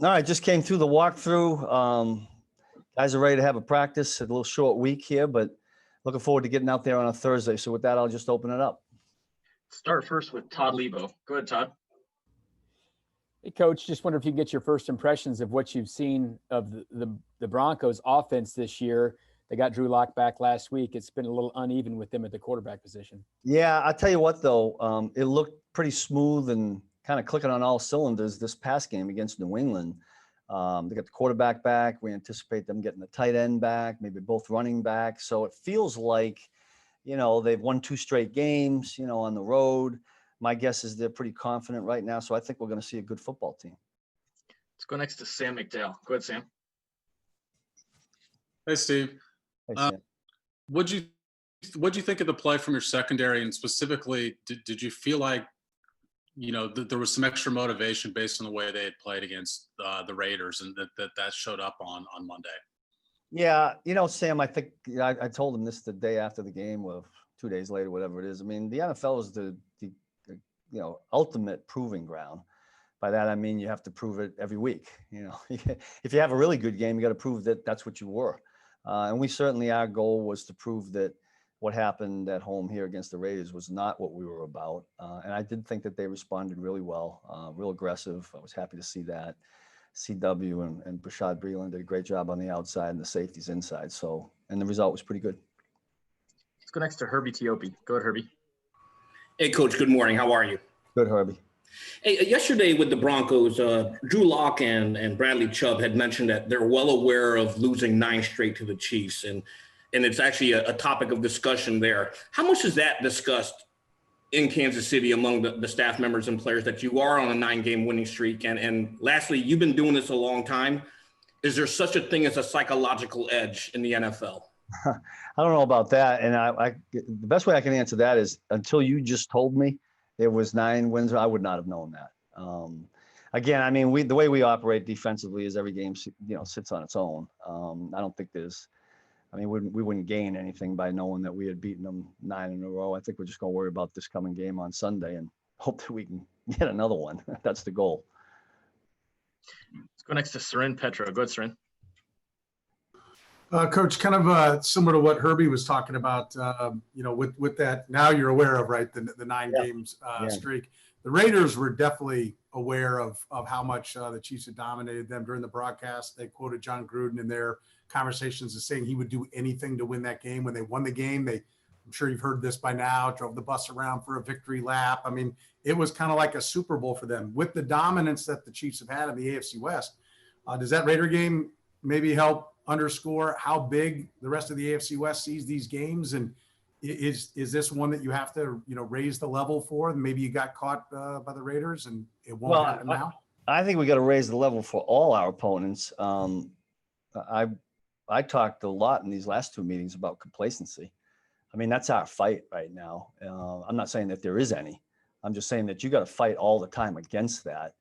All right, just came through the walkthrough. Guys are ready to have a practice. A little short week here, but looking forward to getting out there on a Thursday. So with that, I'll just open it up. Start first with Todd Lebo. Go ahead, Todd. Hey, Coach, just wonder if you can get your first impressions of what you've seen of the Broncos offense this year. They got Drew Lock back last week. It's been a little uneven with them at the quarterback position. Yeah, I'll tell you what, though. It looked pretty smooth and kind of clicking on all cylinders this past game against New England. They got the quarterback back. We anticipate them getting the tight end back, maybe both running back. So it feels like, they've won 2 straight games, on the road. My guess is they're pretty confident right now. So I think we're going to see a good football team. Let's go next to Sam McDowell. Go ahead, Sam. Hey, Steve. Hey, Sam. What'd you think of the play from your secondary, and specifically, did you feel like, there was some extra motivation based on the way they had played against the Raiders, and that showed up on Monday? Yeah, Sam, I think I told him this the day after the game, or 2 days later, whatever it is. I mean, the NFL is the ultimate proving ground. By that, I mean, you have to prove it every week. If you have a really good game, you got to prove that that's what you were. And we certainly, our goal was to prove that what happened at home here against the Raiders was not what we were about. And I did think that they responded really well, real aggressive. I was happy to see that. CW and Brashad Breeland did a great job on the outside and the safeties inside. So, and the result was pretty good. Let's go next to Herbie Teope. Go ahead, Herbie. Hey, Coach. Good morning. How are you? Good, Herbie. Hey, yesterday with the Broncos, Drew Lock and Bradley Chubb had mentioned that they're well aware of losing 9 straight to the Chiefs, and it's actually a topic of discussion there. How much is that discussed in Kansas City among the staff members and players that you are on a 9-game winning streak? And lastly, you've been doing this a long time. Is there such a thing as a psychological edge in the NFL? I don't know about that. And the best way I can answer that is until you just told me it was 9 wins, I would not have known that. Again, I mean, the way we operate defensively is every game, sits on its own. I don't think we wouldn't gain anything by knowing that we had beaten them 9 in a row. I think we're just going to worry about this coming game on Sunday and hope that we can get another one. That's the goal. Let's go next to Tyrann Mathieu. Go ahead, Tyrann. Coach, kind of similar to what Herbie was talking about, with that, now you're aware of, right, the 9 games streak. The Raiders were definitely aware of how much the Chiefs had dominated them during the broadcast. They quoted John Gruden in their conversations as saying he would do anything to win that game. When they won the game, I'm sure you've heard this by now, drove the bus around for a victory lap. I mean, it was kind of like a Super Bowl for them. With the dominance that the Chiefs have had in the AFC West, does that Raider game maybe help underscore how big the rest of the AFC West sees these games? And is this one that you have to, raise the level for? Maybe you got caught by the Raiders and it won't happen now? I think we got to raise the level for all our opponents. I talked a lot in these last 2 meetings about complacency. I mean, that's our fight right now. I'm not saying that there is any. I'm just saying that you got to fight all the time against that.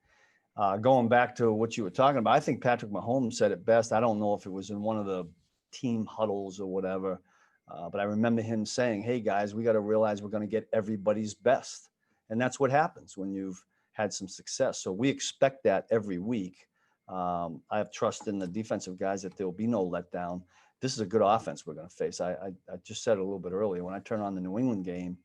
Going back to what you were talking about, I think Patrick Mahomes said it best. I don't know if it was in one of the team huddles or whatever, but I remember him saying, hey, guys, we got to realize we're going to get everybody's best. And that's what happens when you've had some success. So we expect that every week. I have trust in the defensive guys that there will be no letdown. This is a good offense we're going to face. I just said a little bit earlier, when I turn on the New England game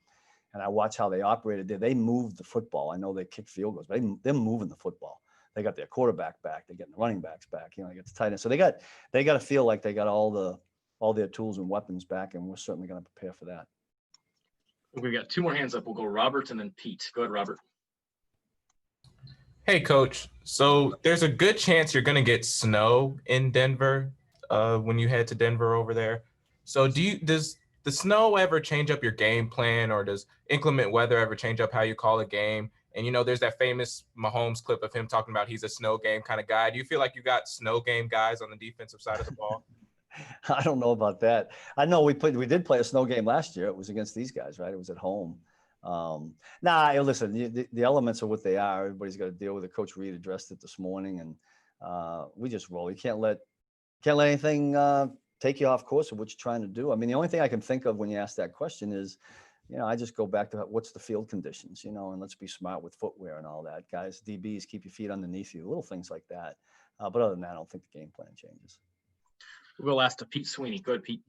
and I watch how they operated there, they moved the football. I know they kick field goals, but they're moving the football. They got their quarterback back. They're getting the running backs back. They get the tight end. So they got to feel like they got all their tools and weapons back, and we're certainly going to prepare for that. We've got 2 more hands up. We'll go Robert and then Pete. Go ahead, Robert. Hey, Coach. So there's a good chance you're going to get snow in Denver when you head to Denver over there. So does the snow ever change up your game plan, or does inclement weather ever change up how you call a game? And, there's that famous Mahomes clip of him talking about he's a snow game kind of guy. Do you feel like you got snow game guys on the defensive side of the ball? I don't know about that. I know we did play a snow game last year. It was against these guys, right? It was at home. Listen, the elements are what they are. Everybody's got to deal with it. Coach Reed addressed it this morning, and we just roll. You can't let anything take you off course of what you're trying to do. I mean, the only thing I can think of when you ask that question is, I just go back to what's the field conditions, and let's be smart with footwear and all that. Guys, DBs, keep your feet underneath you, little things like that. But other than that, I don't think the game plan changes. We'll go last to Pete Sweeney. Go ahead, Pete.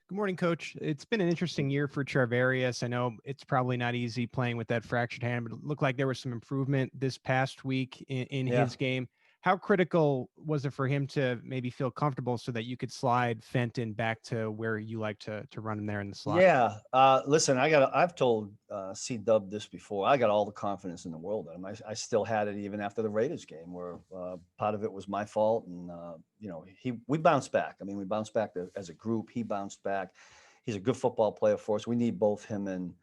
Good morning, Coach. It's been an interesting year for Charvarius. I know it's probably not easy playing with that fractured hand, but it looked like there was some improvement this past week in his game. How critical was it for him to maybe feel comfortable so that you could slide Fenton back to where you like to run him there in the slot? Yeah. Listen, I've told C-Dub this before. I got all the confidence in the world in him. I still had it even after the Raiders game, where part of it was my fault. And, we bounced back. I mean, we bounced back as a group. He bounced back. He's a good football player for us. We need both him and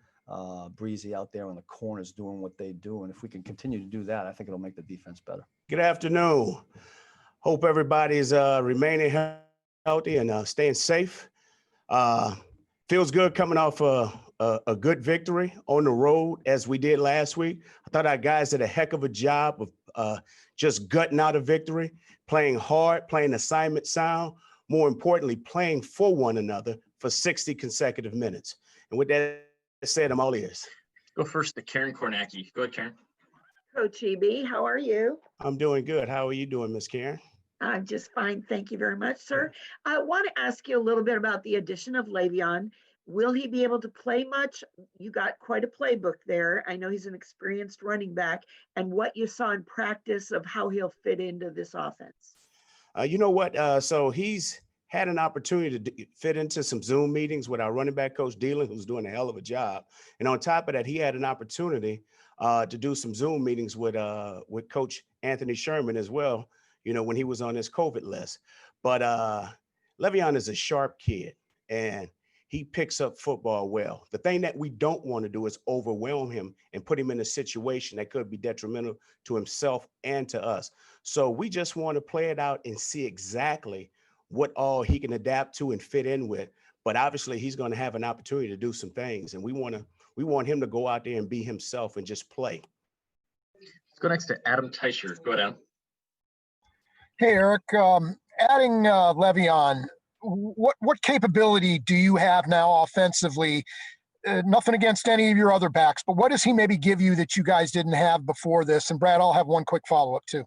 Breezy out there in the corners doing what they do. And if we can continue to do that, I think it'll make the defense better. Good afternoon. Hope everybody's remaining healthy and staying safe. Feels good coming off a good victory on the road as we did last week. I thought our guys did a heck of a job of just gutting out a victory, playing hard, playing assignment sound, more importantly, playing for one another for 60 consecutive minutes. And with that said, I'm all ears. Go first to Karen Kornacki. Go ahead, Karen. Coach EB, how are you? I'm doing good. How are you doing, Miss Karen? I'm just fine. Thank you very much, sir. I want to ask you a little bit about the addition of Le'Veon. Will he be able to play much? You got quite a playbook there. I know he's an experienced running back, and what you saw in practice of how he'll fit into this offense. You know what? So he's had an opportunity to fit into some Zoom meetings with our running back coach, Deland, who's doing a hell of a job. And on top of that, he had an opportunity to do some Zoom meetings with Coach Anthony Sherman as well, when he was on his COVID list. But Le'Veon is a sharp kid, and he picks up football well. The thing that we don't want to do is overwhelm him and put him in a situation that could be detrimental to himself and to us. So we just want to play it out and see exactly what all he can adapt to and fit in with. But obviously he's going to have an opportunity to do some things, and we want him to go out there and be himself and just play. Let's go next to Adam Teicher. Go ahead, Adam. Hey, Eric, adding Le'Veon, what capability do you have now offensively? Nothing against any of your other backs, but what does he maybe give you that you guys didn't have before this? And Brad, I'll have one quick follow-up too.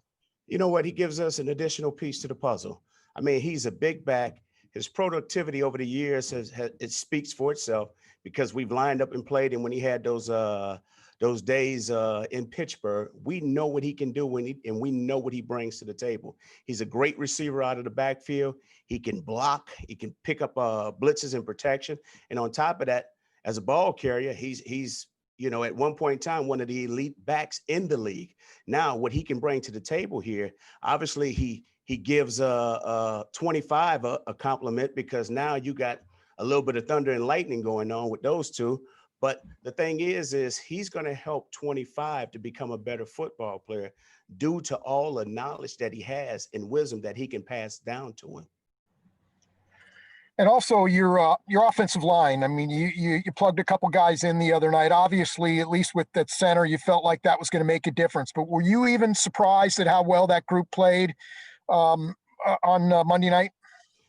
You know what? He gives us an additional piece to the puzzle. I mean, he's a big back. His productivity over the years it speaks for itself, because we've lined up and played. And when he had those days in Pittsburgh, we know what he can do and we know what he brings to the table. He's a great receiver out of the backfield. He can block. He can pick up blitzes and protection. And on top of that, as a ball carrier, he's at one point in time, one of the elite backs in the league. Now, what he can bring to the table here, obviously he gives 25 a compliment, because now you got a little bit of thunder and lightning going on with those two. But the thing is he's going to help 25 to become a better football player due to all the knowledge that he has and wisdom that he can pass down to him. And also your offensive line. I mean, you plugged a couple guys in the other night. Obviously, at least with that center, you felt like that was going to make a difference. But were you even surprised at how well that group played on Monday night?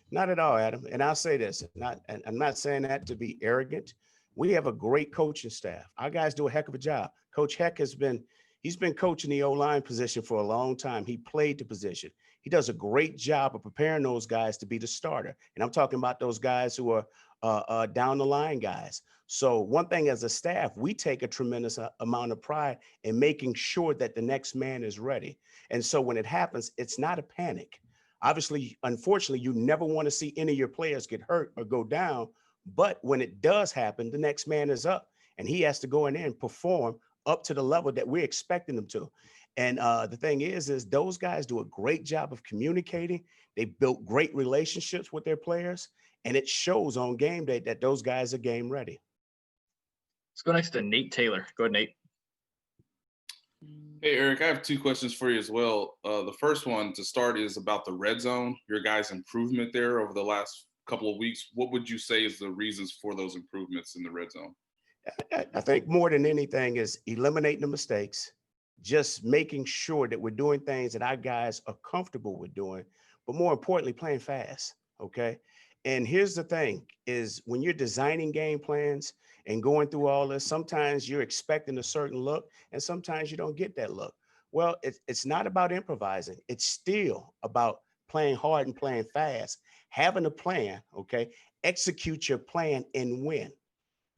Not at all, Adam. And I'll say this, I'm not saying that to be arrogant. We have a great coaching staff. Our guys do a heck of a job. Coach Heck he's been coaching the O-line position for a long time. He played the position. He does a great job of preparing those guys to be the starter. And I'm talking about those guys who are down the line guys. So one thing as a staff, we take a tremendous amount of pride in making sure that the next man is ready. And so when it happens, it's not a panic. Obviously, unfortunately, you never want to see any of your players get hurt or go down. But when it does happen, the next man is up, and he has to go in there and perform up to the level that we're expecting them to. And the thing is those guys do a great job of communicating. They built great relationships with their players, and it shows on game day that those guys are game ready. Let's go next to Nate Taylor. Go ahead, Nate. Hey, Eric, I have two questions for you as well. The first one to start is about the red zone, your guys' improvement there over the last couple of weeks. What would you say is the reasons for those improvements in the red zone? I think more than anything is eliminating the mistakes, just making sure that we're doing things that our guys are comfortable with doing, but more importantly, playing fast, okay? And here's the thing is when you're designing game plans and going through all this, sometimes you're expecting a certain look and sometimes you don't get that look. Well, it's not about improvising. It's still about playing hard and playing fast, having a plan, okay? Execute your plan and win.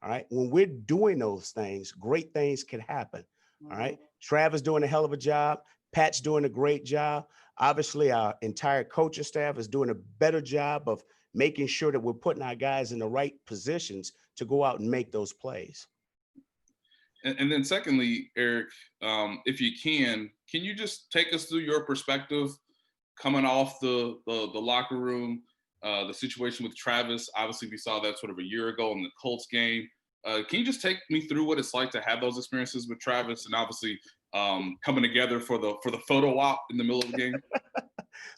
All right. When we're doing those things, great things can happen. All right. Travis doing a hell of a job. Pat's doing a great job. Obviously, our entire coaching staff is doing a better job of making sure that we're putting our guys in the right positions to go out and make those plays. And then secondly, Eric, if you can you just take us through your perspective coming off the locker room, the situation with Travis? Obviously, we saw that sort of a year ago in the Colts game. Can you just take me through what it's like to have those experiences with Travis and obviously coming together for the photo op in the middle of the game?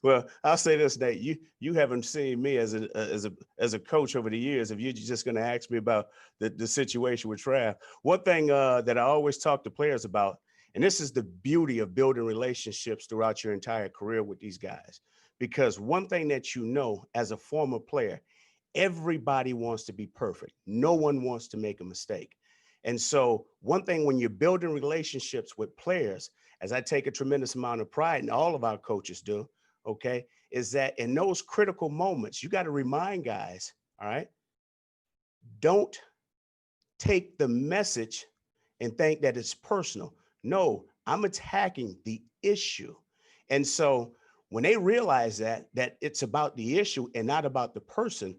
Well, I'll say this, Nate. You haven't seen me as a coach over the years. If you're just going to ask me about the situation with Trav, one thing that I always talk to players about, and this is the beauty of building relationships throughout your entire career with these guys, because one thing that you know as a former player, everybody wants to be perfect. No one wants to make a mistake. And so one thing when you're building relationships with players, as I take a tremendous amount of pride and all of our coaches do, okay, is that in those critical moments, you got to remind guys, all right, don't take the message and think that it's personal. No, I'm attacking the issue. And so when they realize that it's about the issue and not about the person,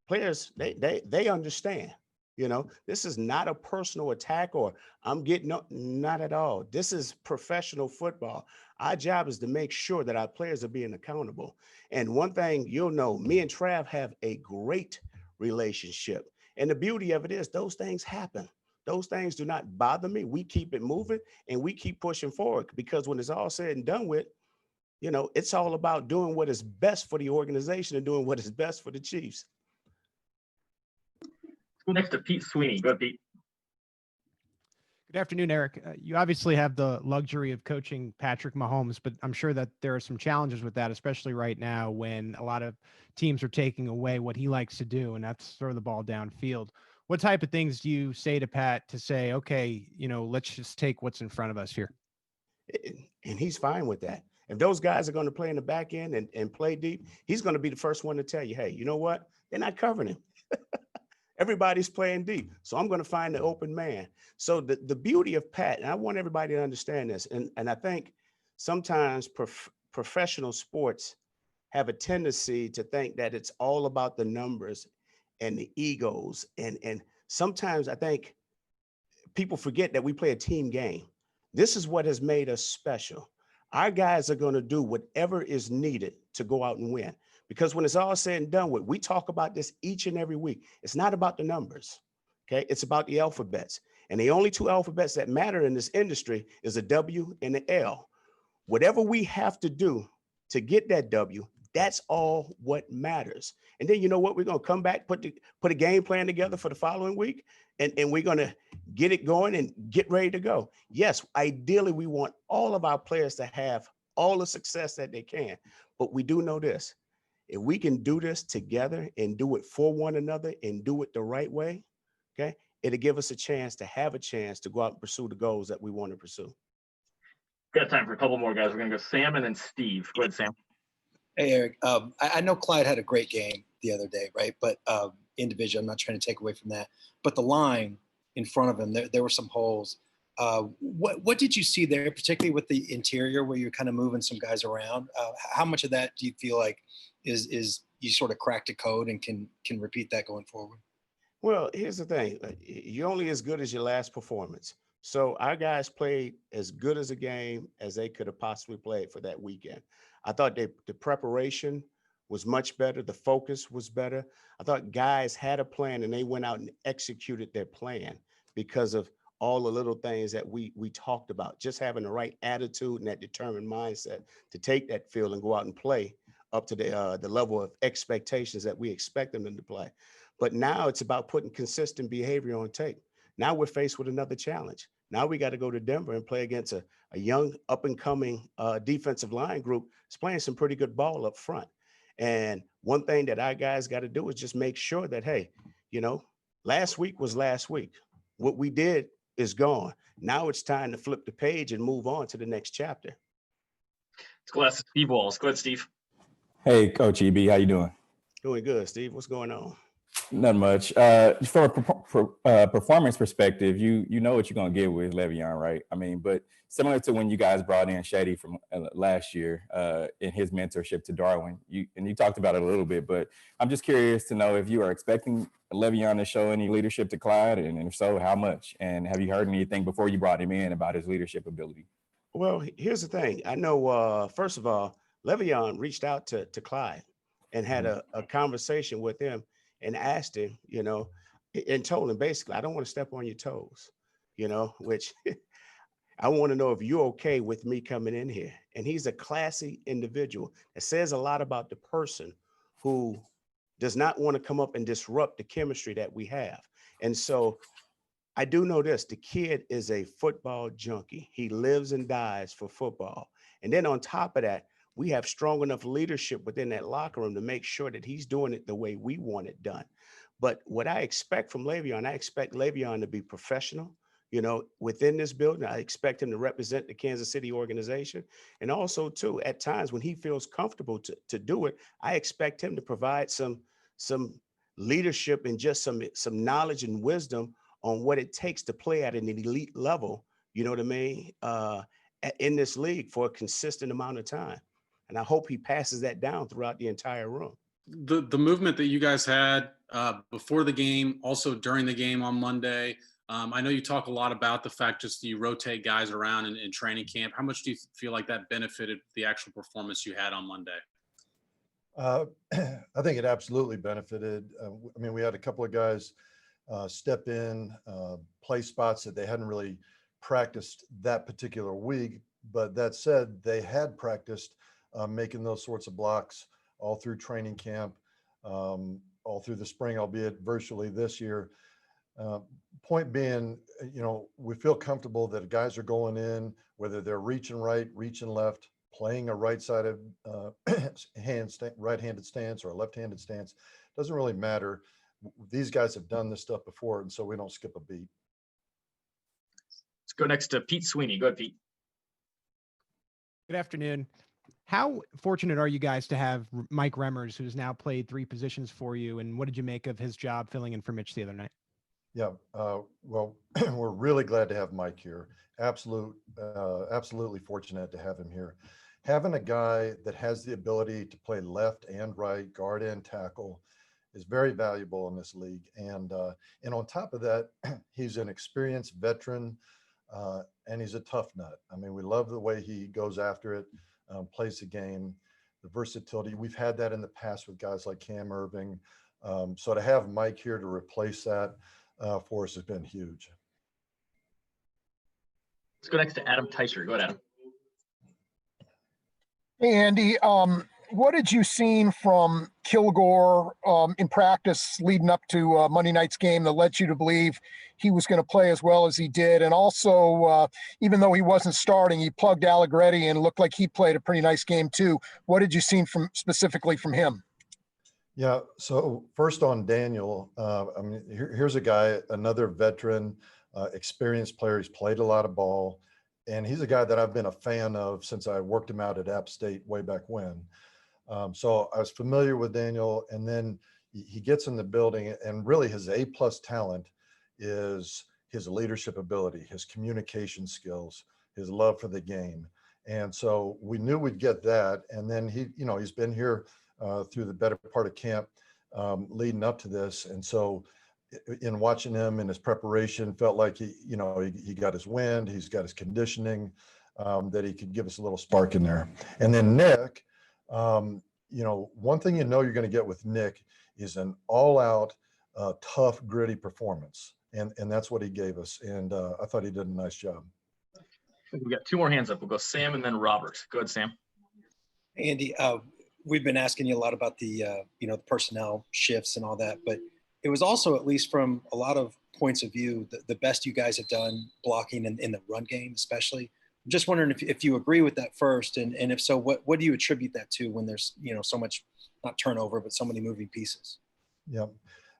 players, they understand. You know, this is not a personal attack or I'm getting up, not at all. This is professional football. Our job is to make sure that our players are being accountable. And one thing you'll know, me and Trav have a great relationship. And the beauty of it is those things happen. Those things do not bother me. We keep it moving and we keep pushing forward because when it's all said and done with, you know, it's all about doing what is best for the organization and doing what is best for the Chiefs. Next to Pete Sweeney. Go ahead, Pete. Good afternoon, Eric. You obviously have the luxury of coaching Patrick Mahomes, but I'm sure that there are some challenges with that, especially right now when a lot of teams are taking away what he likes to do, and that's throw the ball downfield. What type of things do you say to Pat to say, okay, you know, let's just take what's in front of us here? And he's fine with that. If those guys are going to play in the back end and play deep, he's going to be the first one to tell you, hey, you know what? They're not covering him. Everybody's playing deep. So I'm going to find the open man. So the beauty of Pat, and I want everybody to understand this, and I think sometimes professional sports have a tendency to think that it's all about the numbers and the egos. And sometimes I think people forget that we play a team game. This is what has made us special. Our guys are going to do whatever is needed to go out and win. Because when it's all said and done with, we talk about this each and every week. It's not about the numbers, okay? It's about the alphabets. And the only two alphabets that matter in this industry is a W and an L. Whatever we have to do to get that W, that's all what matters. And then you know what? We're going to come back, put a game plan together for the following week, and we're going to get it going and get ready to go. Yes, ideally, we want all of our players to have all the success that they can. But we do know this. If we can do this together and do it for one another and do it the right way, okay, it'll give us a chance to have a chance to go out and pursue the goals that we want to pursue. Got time for a couple more guys. We're going to go Sam and then Steve. Go ahead, Sam. Hey, Eric. I know Clyde had a great game the other day, right? But individual, I'm not trying to take away from that. But the line in front of him, there were some holes. What did you see there, particularly with the interior where you're kind of moving some guys around? How much of that do you feel like is you sort of cracked a code and can repeat that going forward? Well, here's the thing. You're only as good as your last performance. So our guys played as good as a game as they could have possibly played for that weekend. I thought the preparation was much better. The focus was better. I thought guys had a plan and they went out and executed their plan because of all the little things that we talked about, just having the right attitude and that determined mindset to take that field and go out and play up to the level of expectations that we expect them to play. But now it's about putting consistent behavior on tape. Now we're faced with another challenge. Now we got to go to Denver and play against a young up and coming defensive line group that's playing some pretty good ball up front. And one thing that our guys got to do is just make sure that, hey, last week was last week. What we did is gone. Now it's time to flip the page and move on to the next chapter. Let's go ask Steve Walls. Go ahead, Steve. Hey, Coach EB, how you doing? Doing good, Steve. What's going on? Not much. From a performance perspective, you know what you're going to get with Le'Veon, right? I mean, but similar to when you guys brought in Shady from last year in his mentorship to Darwin, you talked about it a little bit, but I'm just curious to know if you are expecting Le'Veon to show any leadership to Clyde, and if so, how much? And have you heard anything before you brought him in about his leadership ability? Well, here's the thing. I know, first of all, Le'Veon reached out to Clyde and had a conversation with him and asked him, and told him basically, I don't want to step on your toes, which I want to know if you're okay with me coming in here. And he's a classy individual. It says a lot about the person who does not want to come up and disrupt the chemistry that we have. And so I do know this, the kid is a football junkie. He lives and dies for football. And then on top of that, we have strong enough leadership within that locker room to make sure that he's doing it the way we want it done. But what I expect from Le'Veon, I expect Le'Veon to be professional, within this building. I expect him to represent the Kansas City organization. And also, too, at times when he feels comfortable to do it, I expect him to provide some leadership and just some knowledge and wisdom on what it takes to play at an elite level, you know what I mean, in this league for a consistent amount of time. And I hope he passes that down throughout the entire room. The movement that you guys had before the game, also during the game on Monday, I know you talk a lot about the fact just you rotate guys around in training camp. How much do you feel like that benefited the actual performance you had on Monday? I think it absolutely benefited. I mean, we had a couple of guys step in, play spots that they hadn't really practiced that particular week. But that said, they had practiced making those sorts of blocks all through training camp, all through the spring, albeit virtually this year. Point being, we feel comfortable that guys are going in, whether they're reaching right, reaching left, playing a right-sided right-handed stance or a left-handed stance. Doesn't really matter. These guys have done this stuff before, and so we don't skip a beat. Let's go next to Pete Sweeney. Go ahead, Pete. Good afternoon. How fortunate are you guys to have Mike Remmers, who's now played 3 positions for you, and what did you make of his job filling in for Mitch the other night? Yeah, well, we're really glad to have Mike here. Absolutely fortunate to have him here. Having a guy that has the ability to play left and right, guard and tackle, is very valuable in this league. And on top of that, he's an experienced veteran, and he's a tough nut. I mean, we love the way he goes after it, plays the game, the versatility. We've had that in the past with guys like Cam Irving. So to have Mike here to replace that for us has been huge. Let's go next to Adam Teicher. Go ahead, Adam. Hey, Andy, what did you see from Kilgore in practice leading up to Monday night's game that led you to believe he was going to play as well as he did? And also, even though he wasn't starting, he plugged Allegretti and looked like he played a pretty nice game too. What did you see specifically from him? Yeah, so first on Daniel, I mean, here's a guy, another veteran, experienced player. He's played a lot of ball. And he's a guy that I've been a fan of since I worked him out at App State way back when. So I was familiar with Daniel, and then he gets in the building, and really his A-plus talent is his leadership ability, his communication skills, his love for the game. And so we knew we'd get that. And then he's been here through the better part of camp leading up to this. And so in watching him in his preparation, felt like he got his wind, he's got his conditioning, that he could give us a little spark in there. And then Nick, one thing you're going to get with Nick is an all-out, tough, gritty performance, and that's what he gave us. And I thought he did a nice job. We got 2 more hands up. We'll go Sam and then Robert. Go ahead, Sam. Andy, we've been asking you a lot about the the personnel shifts and all that, but it was also, at least from a lot of points of view, the best you guys have done blocking in the run game, especially. Just wondering if you agree with that first, and if so, what do you attribute that to when there's so much, not turnover, but so many moving pieces? Yep.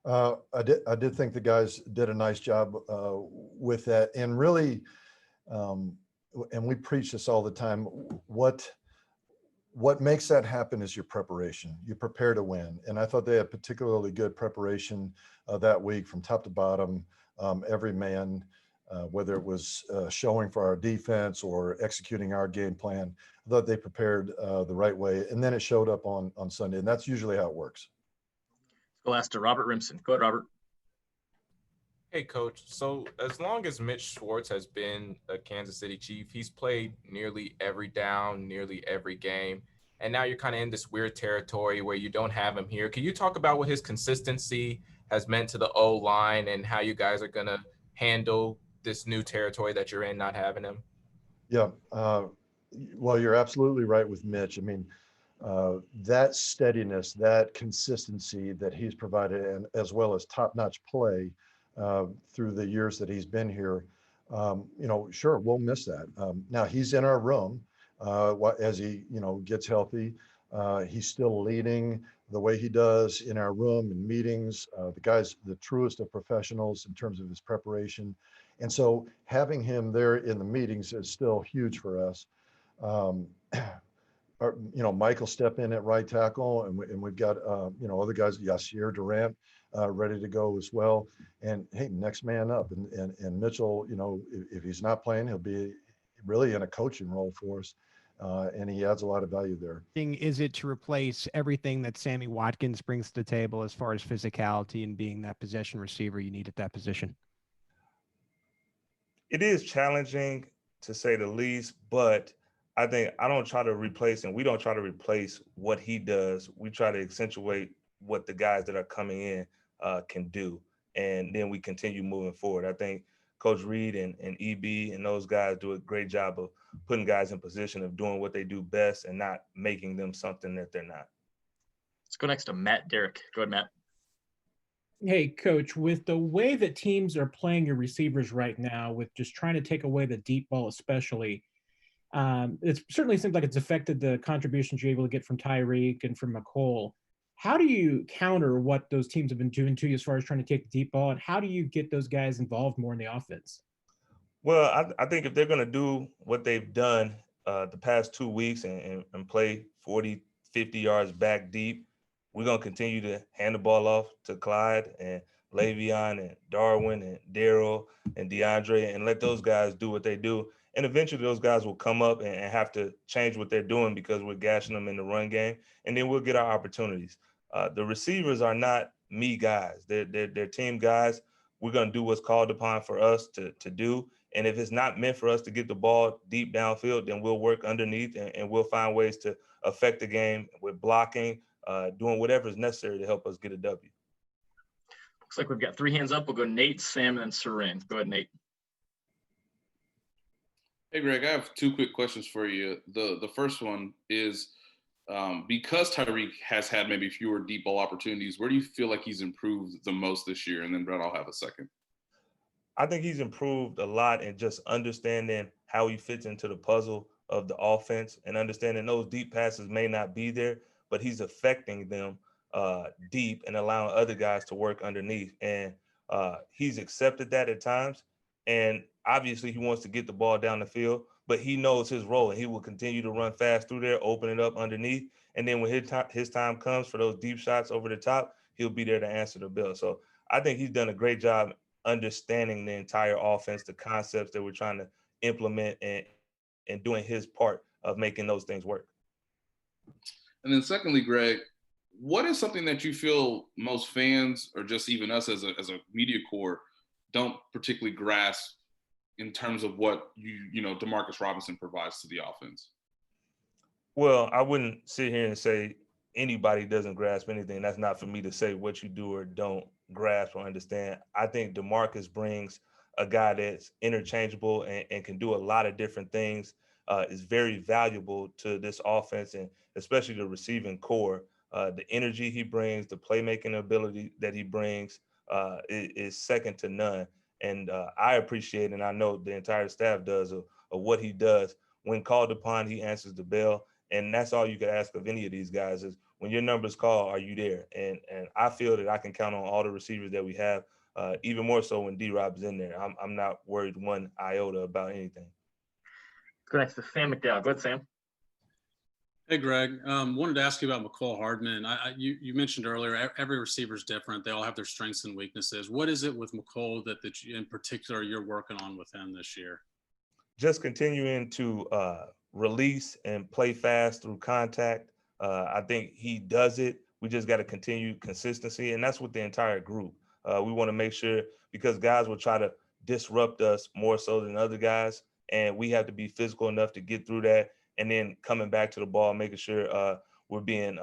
I did think the guys did a nice job with that, and really, and we preach this all the time. What makes that happen is your preparation. You prepare to win, and I thought they had particularly good preparation that week from top to bottom. Every man, whether it was showing for our defense or executing our game plan, I thought they prepared the right way, and then it showed up on Sunday, and that's usually how it works. Go last to Robert Rimson. Go ahead, Robert. Hey, Coach. So as long as Mitch Schwartz has been a Kansas City Chief, he's played nearly every down, nearly every game. And now you're kind of in this weird territory where you don't have him here. Can you talk about what his consistency has meant to the O-line and how you guys are going to handle this new territory that you're in, not having him? Yeah. Well, you're absolutely right with Mitch. I mean, that steadiness, that consistency that he's provided, and as well as top-notch play through the years that he's been here, sure, we'll miss that. Now he's in our room as he, gets healthy. He's still leading the way he does in our room and meetings. The guy's the truest of professionals in terms of his preparation. And so having him there in the meetings is still huge for us. Mike will step in at right tackle, and we've got, other guys, Yasir Durant, ready to go as well. And hey, next man up. And Mitchell, if he's not playing, he'll be really in a coaching role for us. And he adds a lot of value there. Is it to replace everything that Sammy Watkins brings to the table as far as physicality and being that possession receiver you need at that position? It is challenging, to say the least, but I think I don't try to replace, and we don't try to replace what he does. We try to accentuate what the guys that are coming in can do, and then we continue moving forward. I think Coach Reed and EB and those guys do a great job of putting guys in position of doing what they do best and not making them something that they're not. Let's go next to Matt Derrick. Go ahead, Matt. Hey, Coach, with the way that teams are playing your receivers right now, with just trying to take away the deep ball especially, it certainly seems like it's affected the contributions you're able to get from Tyreek and from Mccall. How do you counter what those teams have been doing to you as far as trying to take the deep ball, and how do you get those guys involved more in the offense? Well, I think if they're going to do what they've done the past 2 weeks and play 40, 50 yards back deep, we're going to continue to hand the ball off to Clyde and Le'Veon and Darwin and Daryl and DeAndre and let those guys do what they do. And eventually those guys will come up and have to change what they're doing because we're gashing them in the run game, and then we'll get our opportunities. The receivers are not me guys. They're team guys. We're going to do what's called upon for us to do. And if it's not meant for us to get the ball deep downfield, then we'll work underneath and we'll find ways to affect the game with blocking, doing whatever is necessary to help us get a W. Looks like we've got 3 hands up. We'll go Nate, Sam, and Tyrann. Go ahead, Nate. Hey, Greg, I have 2 quick questions for you. The first one is, because Tyreek has had maybe fewer deep ball opportunities, where do you feel like he's improved the most this year? And then Brett, I'll have a second. I think he's improved a lot in just understanding how he fits into the puzzle of the offense and understanding those deep passes may not be there, but he's affecting them deep and allowing other guys to work underneath. And he's accepted that at times. And obviously he wants to get the ball down the field, but he knows his role and he will continue to run fast through there, open it up underneath. And then when his time comes for those deep shots over the top, he'll be there to answer the bell. So I think he's done a great job understanding the entire offense, the concepts that we're trying to implement, and doing his part of making those things work. And then secondly, Greg, what is something that you feel most fans or just even us as a media corps don't particularly grasp in terms of what Demarcus Robinson provides to the offense? Well, I wouldn't sit here and say anybody doesn't grasp anything. That's not for me to say what you do or don't grasp or understand. I think DeMarcus brings a guy that's interchangeable and can do a lot of different things, is very valuable to this offense and especially the receiving core. The energy he brings, the playmaking ability that he brings is second to none. And I appreciate, and I know the entire staff does, of what he does. When called upon, he answers the bell. And that's all you can ask of any of these guys is when your number's called, are you there? And I feel that I can count on all the receivers that we have, even more so when D-Rob's in there. I'm not worried one iota about anything. Let's go next to Sam McDowell. Go ahead, Sam. Hey, Greg. Wanted to ask you about Mccall Hardman. You mentioned earlier, every receiver is different. They all have their strengths and weaknesses. What is it with Mccall that in particular you're working on with him this year? Just continuing to release and play fast through contact. I think he does it. We just got to continue consistency, and that's with the entire group. We want to make sure, because guys will try to disrupt us more so than other guys, and we have to be physical enough to get through that, and then coming back to the ball, making sure we're being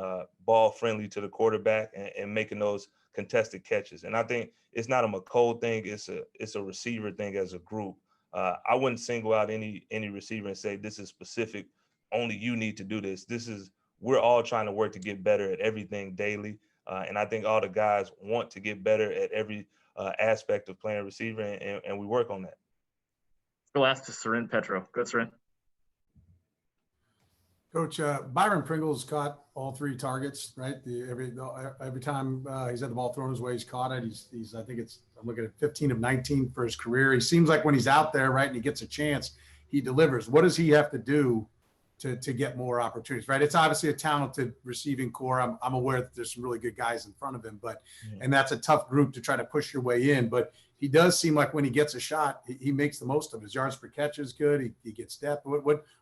ball friendly to the quarterback and making those contested catches. And I think it's not a Mccall thing; it's a receiver thing as a group. I wouldn't single out any receiver and say this is specific. Only you need to do this. We're all trying to work to get better at everything daily. And I think all the guys want to get better at every aspect of playing receiver, and we work on that. Go ask to Tyrann Petro. Go, Tyrann. Coach, Byron Pringle's caught all 3 targets, right? Every time he's had the ball thrown his way, he's caught it. He's I think I'm looking at 15 of 19 for his career. He seems like when he's out there, right, and he gets a chance, he delivers. What does he have to do to get more opportunities, right? It's obviously a talented receiving core. I'm aware that there's some really good guys in front of him, and that's a tough group to try to push your way in. But he does seem like when he gets a shot, he makes the most of it. His yards per catch is good. He gets depth.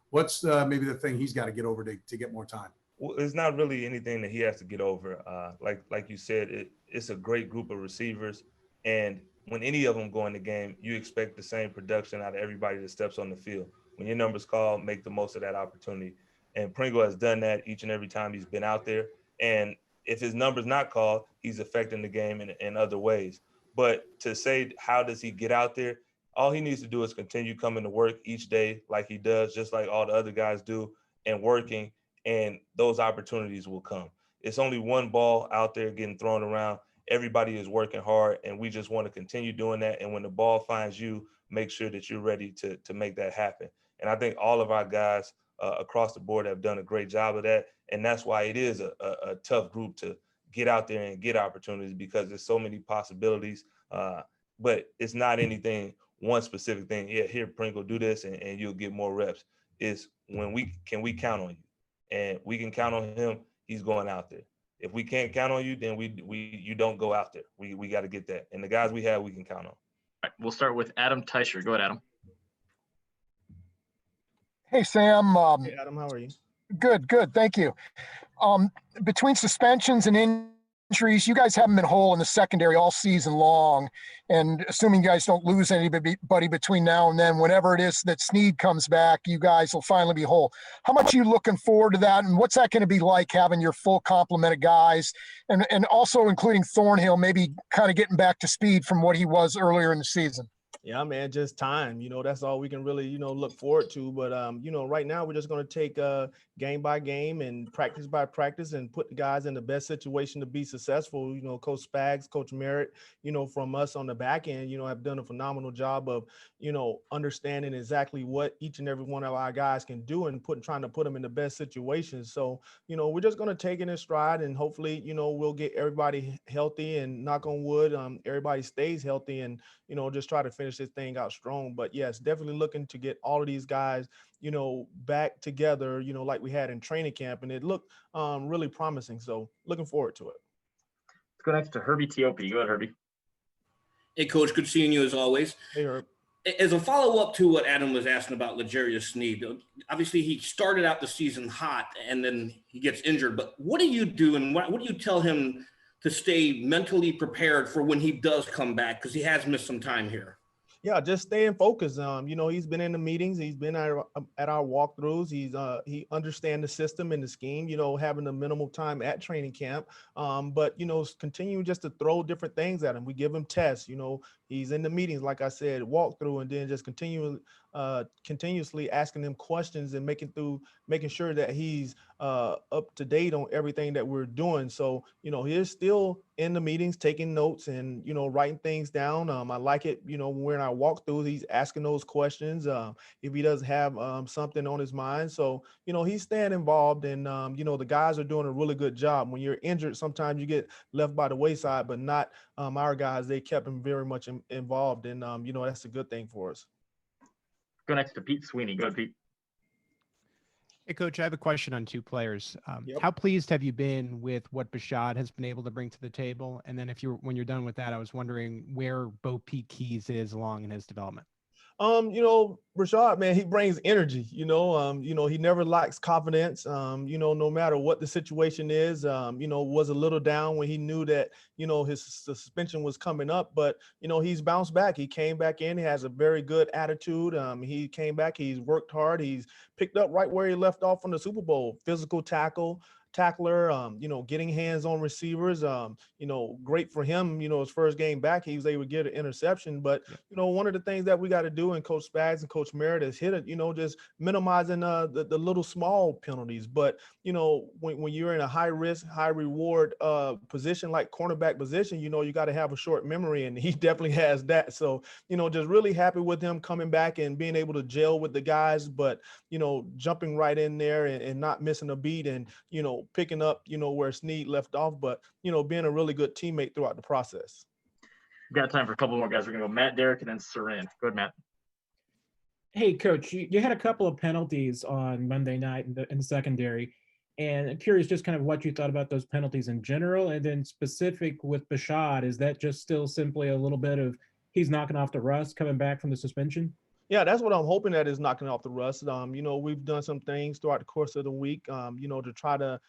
What's maybe the thing he's got to get over to get more time? Well, it's not really anything that he has to get over. Like you said, it's a great group of receivers, and when any of them go in the game, you expect the same production out of everybody that steps on the field. When your number's called, make the most of that opportunity. And Pringle has done that each and every time he's been out there. And if his number's not called, he's affecting the game in other ways. But to say, how does he get out there? All he needs to do is continue coming to work each day like he does, just like all the other guys do, and working, and those opportunities will come. It's only one ball out there getting thrown around. Everybody is working hard, and we just want to continue doing that. And when the ball finds you, make sure that you're ready to make that happen. And I think all of our guys across the board have done a great job of that. And that's why it is a tough group to get out there and get opportunities, because there's so many possibilities. But it's not anything, one specific thing. Yeah, here, Pringle, do this, and you'll get more reps. It's when we count on you? And we can count on him, he's going out there. If we can't count on you, then you don't go out there. We got to get that. And the guys we have, we can count on. All right, we'll start with Adam Teicher. Go ahead, Adam. Hey, Sam. Hey, Adam, how are you? Good. Thank you. Between suspensions and injuries, you guys haven't been whole in the secondary all season long. And assuming you guys don't lose anybody between now and then, whenever it is that Snead comes back, you guys will finally be whole. How much are you looking forward to that? And what's that going to be like, having your full complement of guys, and also including Thornhill, maybe kind of getting back to speed from what he was earlier in the season? Yeah, man, just time. That's all we can really, look forward to. But, right now we're just going to take game by game and practice by practice and put the guys in the best situation to be successful. Coach Spags, Coach Merritt, from us on the back end, have done a phenomenal job of, understanding exactly what each and every one of our guys can do and trying to put them in the best situations. So, we're just going to take it in stride, and hopefully, we'll get everybody healthy, and knock on wood, everybody stays healthy, and, just try to finish this thing out strong. But yes, definitely looking to get all of these guys, back together, like we had in training camp, and it looked really promising. So looking forward to it. Let's go next to Herbie Teope. Go ahead, Herbie. Hey, Coach, good seeing you as always. Hey, Herb. As a follow-up to what Adam was asking about L'Jarius Sneed, obviously he started out the season hot and then he gets injured. But what do you do, and what do you tell him to stay mentally prepared for when he does come back? Because he has missed some time here. Yeah, just staying focused. He's been in the meetings. He's been at our walkthroughs. He understands the system and the scheme, having a minimal time at training camp. But, continue just to throw different things at him. We give him tests, he's in the meetings, like I said, walkthrough, and then just continue continuously asking him questions and making sure that he's up to date on everything that we're doing. So, he is still in the meetings, taking notes and, writing things down. I like it, when we're in our walkthroughs, he's asking those questions if he does have something on his mind. So, he's staying involved and, the guys are doing a really good job. When you're injured, sometimes you get left by the wayside, but not our guys. They kept him very much involved and, that's a good thing for us. Go next to Pete Sweeney. Go ahead, Pete. Hey, Coach, I have a question on two players. Yep. How pleased have you been with what Bashad has been able to bring to the table? And then when you're done with that, I was wondering where Bo Pete Keys is along in his development. Rashad, man, he brings energy, he never lacks confidence, no matter what the situation is, was a little down when he knew that, his suspension was coming up, but, he's bounced back. He came back in, he has a very good attitude. He came back, he's worked hard. He's picked up right where he left off from the Super Bowl, physical tackler, getting hands on receivers, great for him, his first game back, he was able to get an interception. But, one of the things that we got to do, and Coach Spags and Coach Merritt has hit it, just minimizing the little small penalties. But, when you're in a high risk, high reward position like cornerback position, you got to have a short memory, and he definitely has that. So, just really happy with him coming back and being able to gel with the guys, but, jumping right in there and not missing a beat and, picking up, where Snead left off, but, being a really good teammate throughout the process. We've got time for a couple more guys. We're going to go Matt, Derek, and then Tyrann. Go ahead, Matt. Hey, Coach, you had a couple of penalties on Monday night in the secondary, and I'm curious just kind of what you thought about those penalties in general, and then specific with Bashad, is that just still simply a little bit of he's knocking off the rust coming back from the suspension? Yeah, that's what I'm hoping that is knocking off the rust. We've done some things throughout the course of the week, to try to,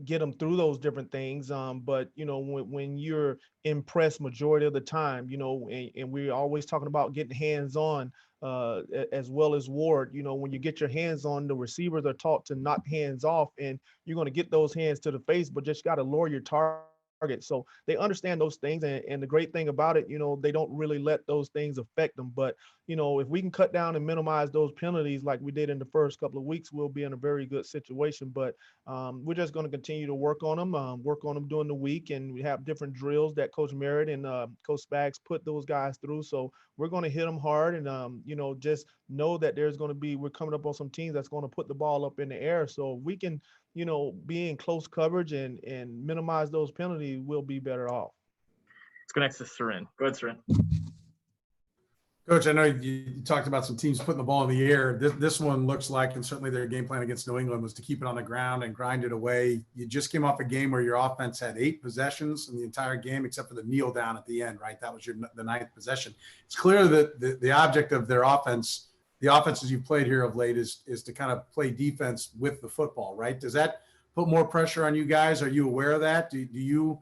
get them through those different things. But, when you're impressed majority of the time, and we're always talking about getting hands-on as well as Ward, when you get your hands on, the receivers are taught to knock hands off, and you're going to get those hands to the face, but just got to lower your target. So they understand those things. And the great thing about it, they don't really let those things affect them. But, if we can cut down and minimize those penalties like we did in the first couple of weeks, we'll be in a very good situation. But we're just going to continue to work on them during the week. And we have different drills that Coach Merritt and Coach Spags put those guys through. So we're going to hit them hard and, just know that we're coming up on some teams that's going to put the ball up in the air. So if we can, be in close coverage and minimize those penalties, we'll be better off. Let's go next to Tyrann. Go ahead, Tyrann. Coach, I know you talked about some teams putting the ball in the air. This one looks like, and certainly their game plan against New England was to keep it on the ground and grind it away. You just came off a game where your offense had 8 possessions in the entire game, except for the kneel down at the end, right? That was the 9th possession. It's clear that the object of their offense, the offenses you've played here of late, is to kind of play defense with the football, right? Does that put more pressure on you guys? Are you aware of that? Do you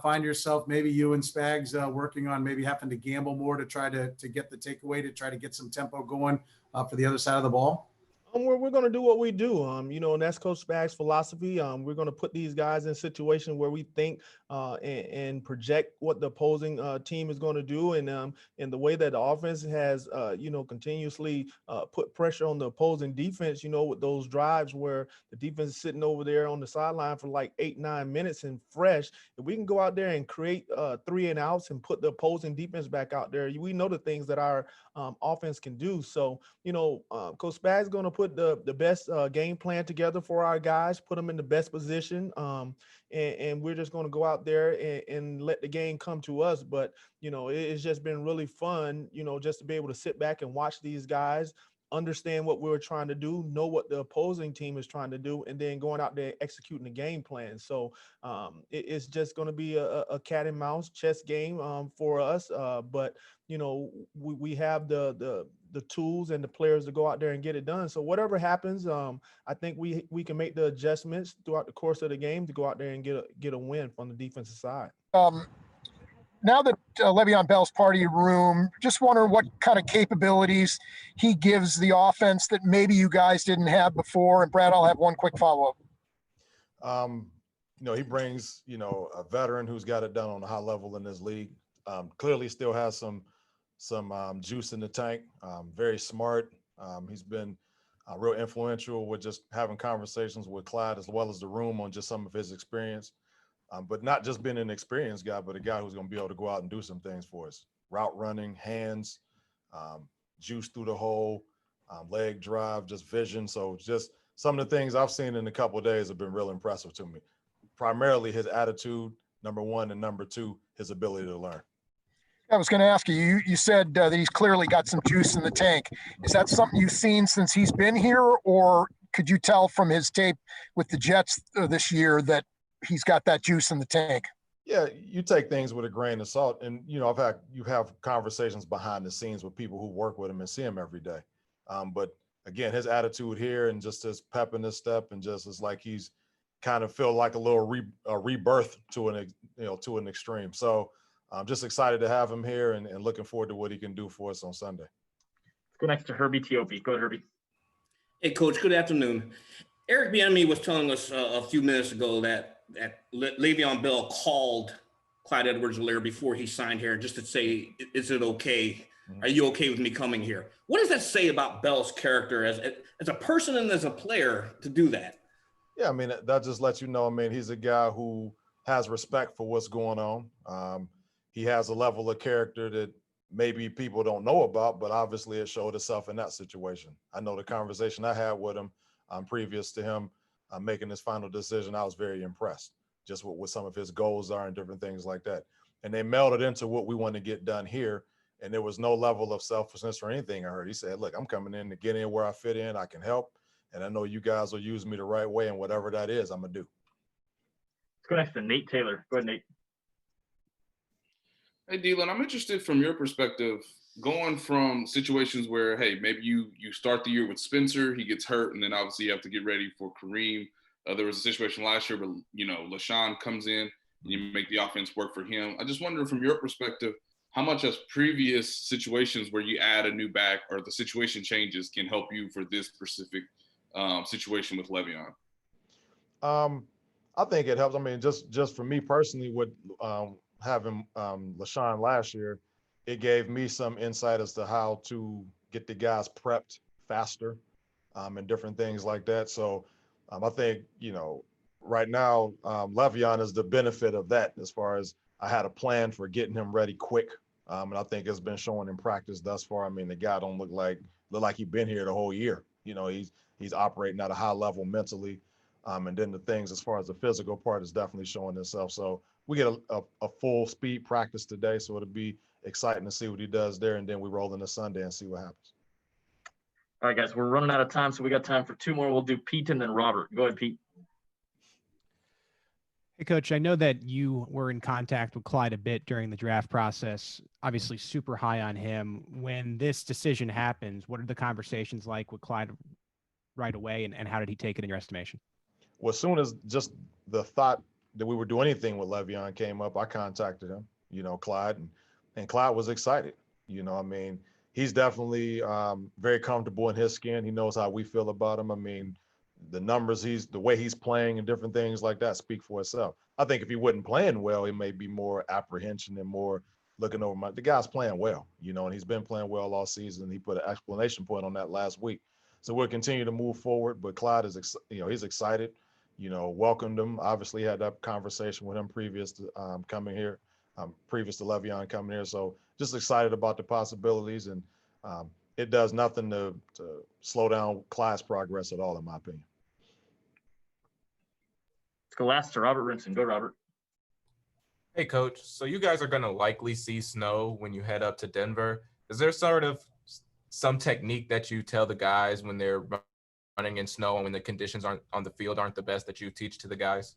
find yourself, maybe you and Spags, working on maybe having to gamble more to try to get the takeaway, to try to get some tempo going for the other side of the ball? We're going to do what we do, and that's Coach Spags' philosophy. We're going to put these guys in situations where we think and project what the opposing team is going to do. And the way that the offense has, continuously put pressure on the opposing defense, with those drives where the defense is sitting over there on the sideline for like 8-9 minutes and fresh. If we can go out there and create 3 and outs and put the opposing defense back out there, we know the things that our offense can do. So, Coach Spags is going to put the best game plan together for our guys, put them in the best position. And we're just going to go out there and let the game come to us. But, it's just been really fun, just to be able to sit back and watch these guys, understand what we're trying to do, know what the opposing team is trying to do, and then going out there executing the game plan. So it's just going to be a cat and mouse chess game for us. But, we have the tools and the players to go out there and get it done. So whatever happens, I think we can make the adjustments throughout the course of the game to go out there and get a win from the defensive side. Now that Le'Veon Bell's part of your room, just wondering what kind of capabilities he gives the offense that maybe you guys didn't have before. And Brad, I'll have one quick follow-up. He brings, a veteran who's got it done on a high level in this league. Clearly still has some some juice in the tank. Very smart. He's been real influential with just having conversations with Clyde as well as the room on just some of his experience. But not just being an experienced guy, but a guy who's going to be able to go out and do some things for us. Route running, hands, juice through the hole, leg drive, just vision. So just some of the things I've seen in a couple of days have been real impressive to me. Primarily his attitude, number one, and number two, his ability to learn. I was going to ask you, you said that he's clearly got some juice in the tank. Is that something you've seen since he's been here, or could you tell from his tape with the Jets this year that he's got that juice in the tank? Yeah, you take things with a grain of salt. And, you know, you have conversations behind the scenes with people who work with him and see him every day. But again, his attitude here and just his pep in his step, and just it's like he's kind of feel like a little rebirth to an extreme. So I'm just excited to have him here and looking forward to what he can do for us on Sunday. Let's go next to Herbie Teope. Go ahead, Herbie. Hey, Coach. Good afternoon. Eric Bieniemy was telling us a few minutes ago that Le'Veon Bell called Clyde Edwards-Helaire before he signed here just to say, is it okay? Are you okay with me coming here? What does that say about Bell's character as a person and as a player to do that? Yeah, I mean, that just lets you know, I mean, he's a guy who has respect for what's going on. He has a level of character that maybe people don't know about, but obviously it showed itself in that situation. I know the conversation I had with him previous to him making his final decision, I was very impressed just with what some of his goals are and different things like that. And they melded into what we want to get done here. And there was no level of selfishness or anything I heard. He said, look, I'm coming in to get in where I fit in. I can help. And I know you guys will use me the right way. And whatever that is, I'm going to do. Let's go next to Nate Taylor. Go ahead, Nate. Hey, Deland, I'm interested from your perspective, going from situations where, hey, maybe you start the year with Spencer, he gets hurt, and then obviously you have to get ready for Kareem. There was a situation last year where, you know, LaShawn comes in and you make the offense work for him. I just wonder from your perspective, how much as previous situations where you add a new back or the situation changes can help you for this specific situation with Le'Veon? I think it helps. I mean, just for me personally, with having LaShawn last year, it gave me some insight as to how to get the guys prepped faster and different things like that. So I think, you know, right now, Le'Veon is the benefit of that as far as I had a plan for getting him ready quick. And I think it's been shown in practice thus far. I mean, the guy don't look like he's been here the whole year. You know, he's operating at a high level mentally. And then the things as far as the physical part is definitely showing itself. So we get a full speed practice today. So it'll be exciting to see what he does there. And then we roll into Sunday and see what happens. All right, guys, we're running out of time. So we got time for two more. We'll do Pete and then Robert. Go ahead, Pete. Hey, Coach, I know that you were in contact with Clyde a bit during the draft process, obviously super high on him. When this decision happens, what are the conversations like with Clyde right away, and how did he take it in your estimation? Well, as soon as just the thought that we would do anything with Le'Veon came up, I contacted him, you know, Clyde, and Clyde was excited. You know, I mean, he's definitely very comfortable in his skin. He knows how we feel about him. I mean, the numbers, the way he's playing and different things like that speak for itself. I think if he wasn't playing well, it may be more apprehension and more looking over the guy's playing well, you know, and he's been playing well all season. He put an exclamation point on that last week. So we'll continue to move forward, but Clyde is, you know, he's excited, you know, welcomed him, obviously had that conversation with him previous to coming here, previous to Le'Veon coming here. So just excited about the possibilities, and it does nothing to slow down Clyde's progress at all, in my opinion. Let's go last to Robert Rinson. Go, Robert. Hey, Coach. So you guys are going to likely see snow when you head up to Denver. Is there sort of some technique that you tell the guys when they're running in snow and when the conditions on the field aren't the best that you teach to the guys?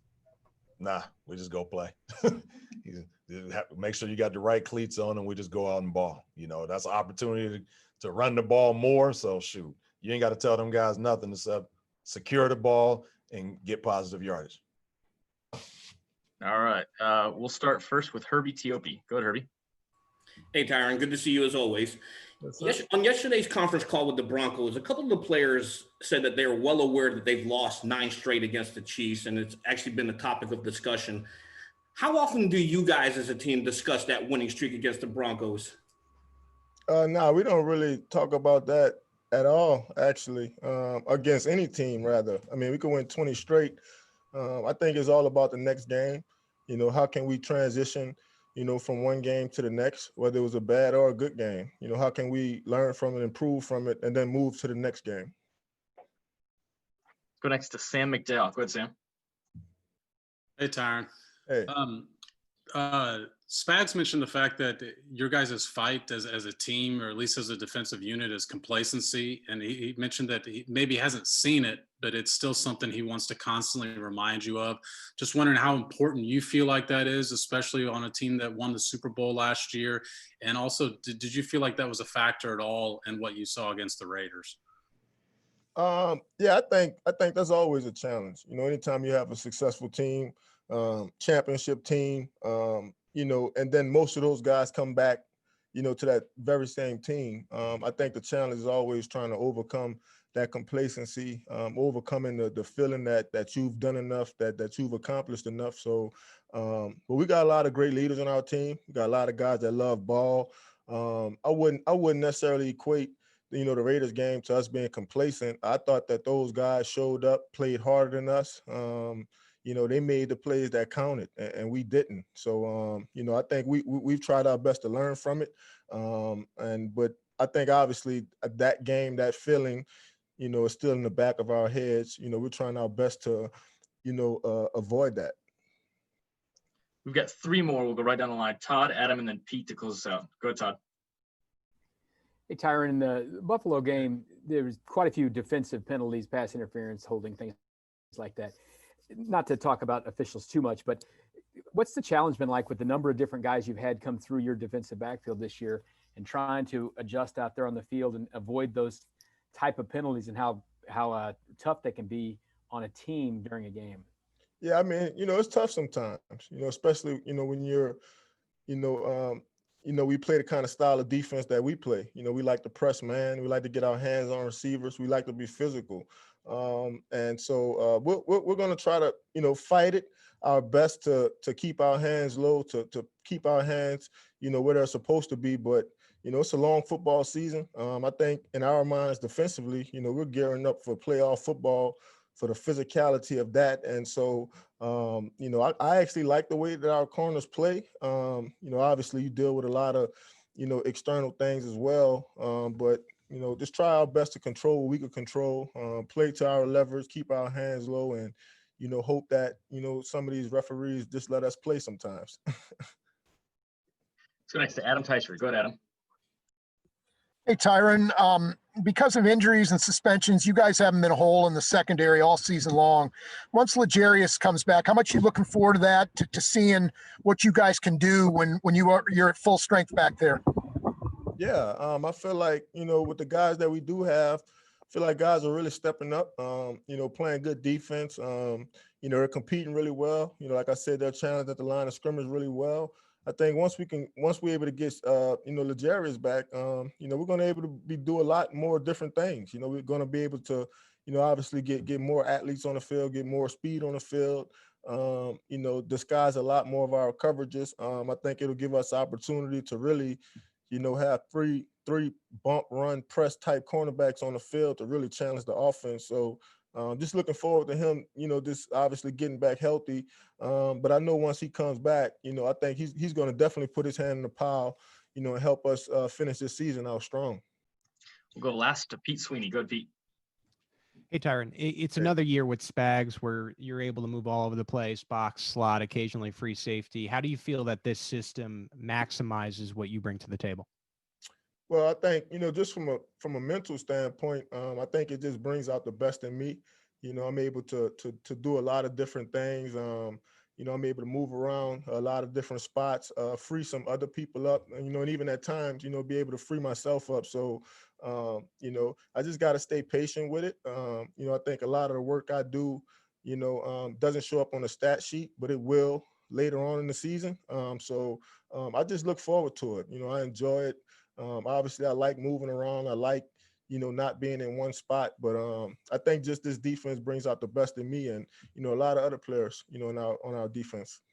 Nah, we just go play. Make sure you got the right cleats on, and we just go out and ball. You know, that's an opportunity to run the ball more. So shoot, you ain't got to tell them guys nothing except secure the ball and get positive yardage. All right. We'll start first with Herbie Teope. Go ahead, Herbie. Hey, Tyron. Good to see you as always. On yesterday's conference call with the Broncos, a couple of the players said that they're well aware that they've lost 9 straight against the Chiefs, and it's actually been a topic of discussion. How often do you guys as a team discuss that winning streak against the Broncos? No, we don't really talk about that at all, actually, against any team, rather. I mean, we could win 20 straight. I think it's all about the next game. You know, how can we transition, you know, from one game to the next, whether it was a bad or a good game? You know, how can we learn from it, improve from it, and then move to the next game? Go next to Sam McDowell. Go ahead, Sam. Hey, Tyron. Hey. Spags mentioned the fact that your guys' fight as a team, or at least as a defensive unit, is complacency. And he mentioned that he maybe hasn't seen it, but it's still something he wants to constantly remind you of. Just wondering how important you feel like that is, especially on a team that won the Super Bowl last year. And also, did you feel like that was a factor at all in what you saw against the Raiders? Yeah, I think that's always a challenge. You know, anytime you have a successful team, championship team, you know, and then most of those guys come back, you know, to that very same team. I think the challenge is always trying to overcome that complacency, overcoming the feeling that you've done enough, that you've accomplished enough. So, but we got a lot of great leaders on our team. We got a lot of guys that love ball. I wouldn't necessarily equate, you know, the Raiders game to us being complacent. I thought that those guys showed up, played harder than us. You know, they made the plays that counted, and we didn't. So, you know, I think we've tried our best to learn from it. But I think obviously that game, that feeling, you know, is still in the back of our heads. You know, we're trying our best to, you know, avoid that. We've got three more. We'll go right down the line. Todd, Adam, and then Pete to close us out. Go ahead, Todd. Hey, Tyron, in the Buffalo game, there was quite a few defensive penalties, pass interference, holding, things like that. Not to talk about officials too much, but what's the challenge been like with the number of different guys you've had come through your defensive backfield this year and trying to adjust out there on the field and avoid those type of penalties, and how tough they can be on a team during a game? Yeah, I mean, you know, it's tough sometimes, you know, especially, you know, when you're, you know, we play the kind of style of defense that we play. You know, we like to press man. We like to get our hands on receivers. We like to be physical. And so we're going to try to, you know, fight it our best to keep our hands low, to keep our hands, you know, where they're supposed to be. But, you know, it's a long football season. I think in our minds defensively, you know, we're gearing up for playoff football, for the physicality of that. And so, you know, I actually like the way that our corners play. You know, obviously you deal with a lot of, you know, external things as well. But, you know, just try our best to control what we can control, play to our levers, keep our hands low, and, you know, hope that, you know, some of these referees just let us play sometimes. Let's go next to Adam Teicher. Go ahead, Adam. Hey, Tyron, because of injuries and suspensions, you guys haven't been whole in the secondary all season long. Once L'Jarius comes back, how much are you looking forward to that, to seeing what you guys can do when you're at full strength back there? Yeah, I feel like, you know, with the guys that we do have, I feel like guys are really stepping up, you know, playing good defense. You know, they're competing really well. You know, like I said, they're challenged at the line of scrimmage really well. I think once we're able to get, you know, L'Jarius back, you know, we're going to be able to do a lot more different things. You know, we're going to be able to, you know, obviously get more athletes on the field, get more speed on the field, you know, disguise a lot more of our coverages. I think it'll give us opportunity to really, you know, have three bump, run, press type cornerbacks on the field to really challenge the offense. So just looking forward to him, you know, just obviously getting back healthy. But I know once he comes back, you know, I think he's going to definitely put his hand in the pile, you know, and help us finish this season out strong. We'll go last to Pete Sweeney. Go ahead, Pete. Hey, Tyron, it's another year with Spags where you're able to move all over the place, box, slot, occasionally free safety. How do you feel that this system maximizes what you bring to the table? Well, I think, you know, just from a mental standpoint, I think it just brings out the best in me. You know, I'm able to do a lot of different things. You know, I'm able to move around a lot of different spots, free some other people up, and, you know, and even at times, you know, be able to free myself up. So, you know, I just got to stay patient with it. You know, I think a lot of the work I do, you know, doesn't show up on the stat sheet, but it will later on in the season. So I just look forward to it. You know, I enjoy it. Obviously, I like moving around. I like, you know, not being in one spot. But I think just this defense brings out the best in me, and, you know, a lot of other players, you know, on our defense.